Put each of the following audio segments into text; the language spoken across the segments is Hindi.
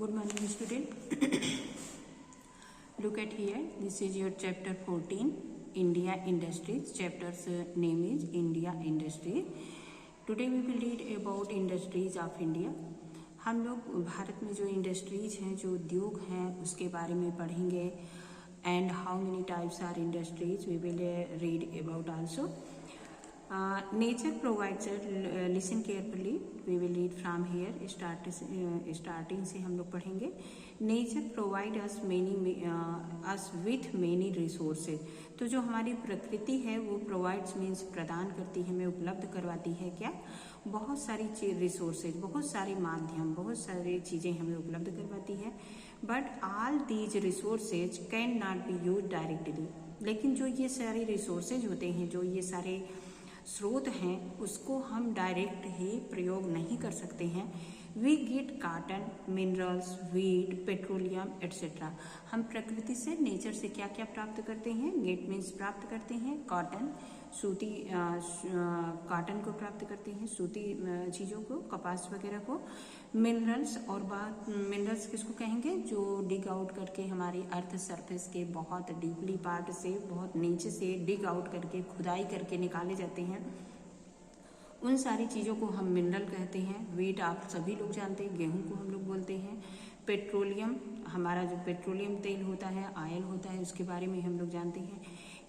Good morning, student. Look at here. This is your chapter 14, India Industries. Chapter's name is India Industry. Today we will read about industries of India. हम लोग भारत में जो इंडस्ट्रीज हैं, जो उद्योग हैं, उसके बारे में पढ़ेंगे. And how many types are industries? We will read about also. Nature provides listen carefully. We will read from here. Starting से हम लोग पढ़ेंगे. Nature provide us with many resources. तो जो हमारी प्रकृति है वो provides means प्रदान करती है, हमें उपलब्ध करवाती है क्या? बहुत सारी रिसोर्सेज, बहुत सारे माध्यम, बहुत सारी चीज़ें हमें उपलब्ध करवाती है. But all these resources can not be use directly. लेकिन जो ये सारे रिसोर्सेज होते हैं, जो ये सारे स्रोत हैं, उसको हम डायरेक्ट ही प्रयोग नहीं कर सकते हैं. We get cotton, minerals, wheat, petroleum etcetera. हम प्रकृति से, नेचर से क्या क्या प्राप्त करते हैं? गेट मीन्स प्राप्त करते हैं कॉटन, सूती कॉटन को प्राप्त करते हैं, सूती चीज़ों को, कपास वगैरह को. मिनरल्स, और बात मिनरल्स किसको कहेंगे? जो डिग आउट करके हमारी अर्थ सरफेस के बहुत डीपली पार्ट से, बहुत नीचे से डिग आउट करके, खुदाई करके निकाले जाते हैं. उन सारी चीज़ों को हम मिनरल कहते हैं. वीट आप सभी लोग जानते हैं, गेहूं को हम लोग बोलते हैं. पेट्रोलियम, हमारा जो पेट्रोलियम तेल होता है, ऑयल होता है, उसके बारे में हम लोग जानते हैं.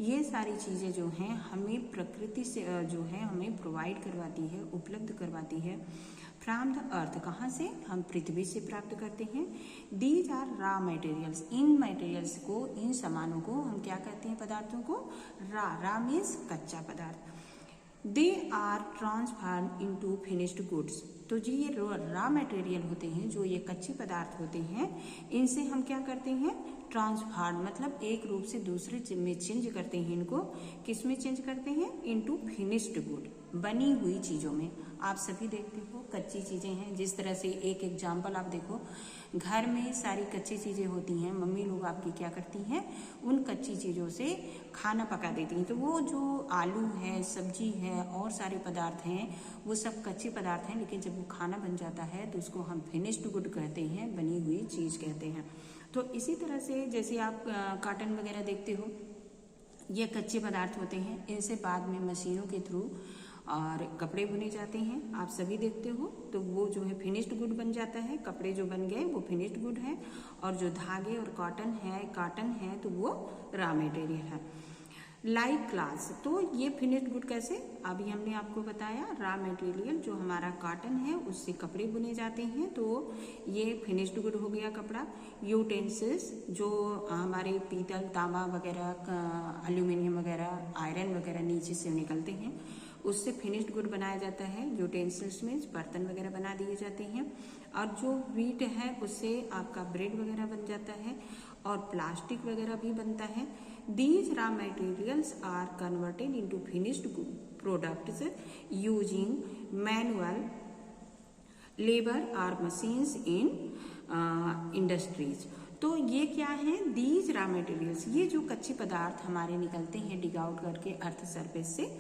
ये सारी चीज़ें जो हैं हमें प्रकृति से जो है हमें प्रोवाइड करवाती है, उपलब्ध करवाती है. फ्रॉम द अर्थ, कहाँ से? हम पृथ्वी से प्राप्त करते हैं. These are raw materials. इन मटेरियल्स को, इन सामानों को हम क्या कहते हैं? पदार्थों को रॉ मीन्स कच्चा पदार्थ. They are transform into finished goods. तो जो ये रॉ मटेरियल होते हैं, जो ये कच्चे पदार्थ होते हैं, इनसे हम क्या करते हैं? ट्रांसफॉर्म मतलब एक रूप से दूसरे में चेंज करते हैं. इनको किस में चेंज करते हैं? इनटू फिनिश्ड गुड, बनी हुई चीज़ों में. आप सभी देखते हो कच्ची चीज़ें हैं. जिस तरह से एक एग्जाम्पल आप देखो, घर में सारी कच्ची चीज़ें होती हैं. मम्मी लोग आपकी क्या करती हैं? उन कच्ची चीज़ों से खाना पका देती हैं. तो वो जो आलू है, सब्जी है और सारे पदार्थ हैं, वो सब कच्चे पदार्थ हैं. लेकिन जब वो खाना बन जाता है तो उसको हम फिनिश्ड गुड कहते हैं, बनी हुई चीज़ कहते हैं. तो इसी तरह से जैसे आप कॉटन वगैरह देखते हो, ये कच्चे पदार्थ होते हैं. इनसे बाद में मशीनों के थ्रू और कपड़े बुने जाते हैं. आप सभी देखते हो, तो वो जो है फिनिश्ड गुड बन जाता है. कपड़े जो बन गए वो फिनिश्ड गुड है. और जो धागे और कॉटन है तो वो रॉ मटेरियल है. लाइक क्लास, तो ये फिनिश्ड गुड कैसे? अभी हमने आपको बताया, रॉ मटेरियल जो हमारा कॉटन है उससे कपड़े बुने जाते हैं, तो ये फिनिश्ड गुड हो गया कपड़ा. यूटेंसिल्स, जो हमारे पीतल, तांबा वगैरह, एल्यूमिनियम वगैरह, आयरन वगैरह नीचे से निकलते हैं, उससे फिनिश्ड गुड बनाया जाता है. यूटेंसिल्स में बर्तन वगैरह बना दिए जाते हैं. और जो वीट है उससे आपका ब्रेड वगैरह बन जाता है और प्लास्टिक वगैरह भी बनता है. These raw materials are converted into finished products using manual labor or machines in industries. तो ये क्या है? These raw materials, ये जो कच्चे पदार्थ हमारे निकलते हैं डिग आउट करके अर्थ सरफेस से,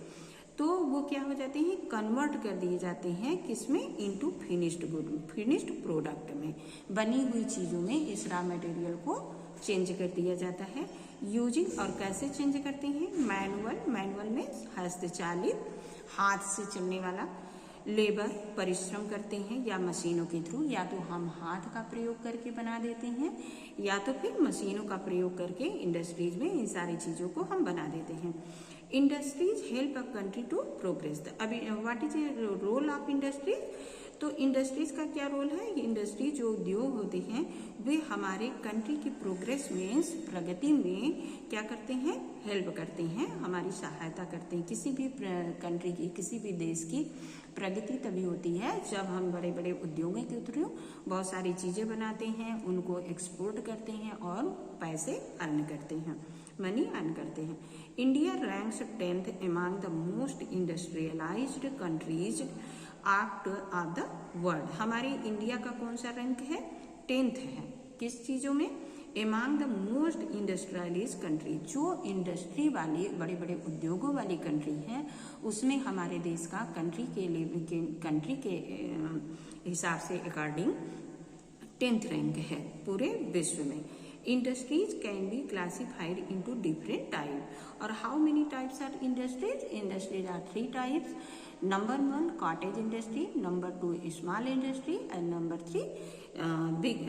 तो वो क्या हो जाते हैं? कन्वर्ट कर दिए जाते हैं किसमें? Into finished good, finished product में, बनी हुई चीज़ों में इस रॉ मटेरियल को चेंज कर दिया जाता है. यूजिंग, और कैसे चेंज करते हैं? मैनुअल में हस्तचालित, हाथ से चलने वाला. लेबर, परिश्रम करते हैं, या मशीनों के थ्रू. या तो हम हाथ का प्रयोग करके बना देते हैं, या तो फिर मशीनों का प्रयोग करके इंडस्ट्रीज में इन सारी चीज़ों को हम बना देते हैं. Industries help a country to progress. अभी what is a role of industries? तो इंडस्ट्रीज का क्या रोल है? इंडस्ट्री जो उद्योग होते हैं वे हमारे कंट्री की प्रोग्रेस मीन्स प्रगति में क्या करते हैं? हेल्प करते हैं, हमारी सहायता करते हैं. किसी भी कंट्री की, किसी भी देश की प्रगति तभी होती है जब हम बड़े बड़े उद्योगों के थ्रू बहुत सारी चीज़ें बनाते हैं, उनको एक्सपोर्ट करते हैं और पैसे अर्न करते हैं, मनी अर्न करते हैं. India ranks 10th among the most industrialized countries of the world. हमारे इंडिया का कौन सा रैंक है? 10th है. किस चीज़ों में? एमांग द मोस्ट इंडस्ट्रियलाइज्ड कंट्री. जो इंडस्ट्री वाली, बड़े बड़े उद्योगों वाली कंट्री है, उसमें हमारे देश का कंट्री के हिसाब से अकॉर्डिंग 10th रैंक है पूरे विश्व में। Industries can be classified into different type. और how many types are industries? Industries are 3 types. Number 1 cottage industry, number 2 small industry and number 3 big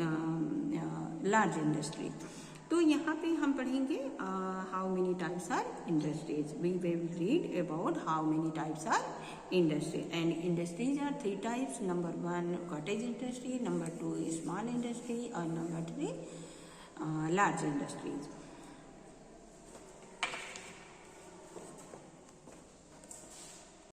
large industry. तो यहाँ पे हम पढ़ेंगे how many types are industries. We will read about how many types are industry. And industries are 3 types. Number 1 cottage industry, number 2 small industry और नंबर 3 large industries.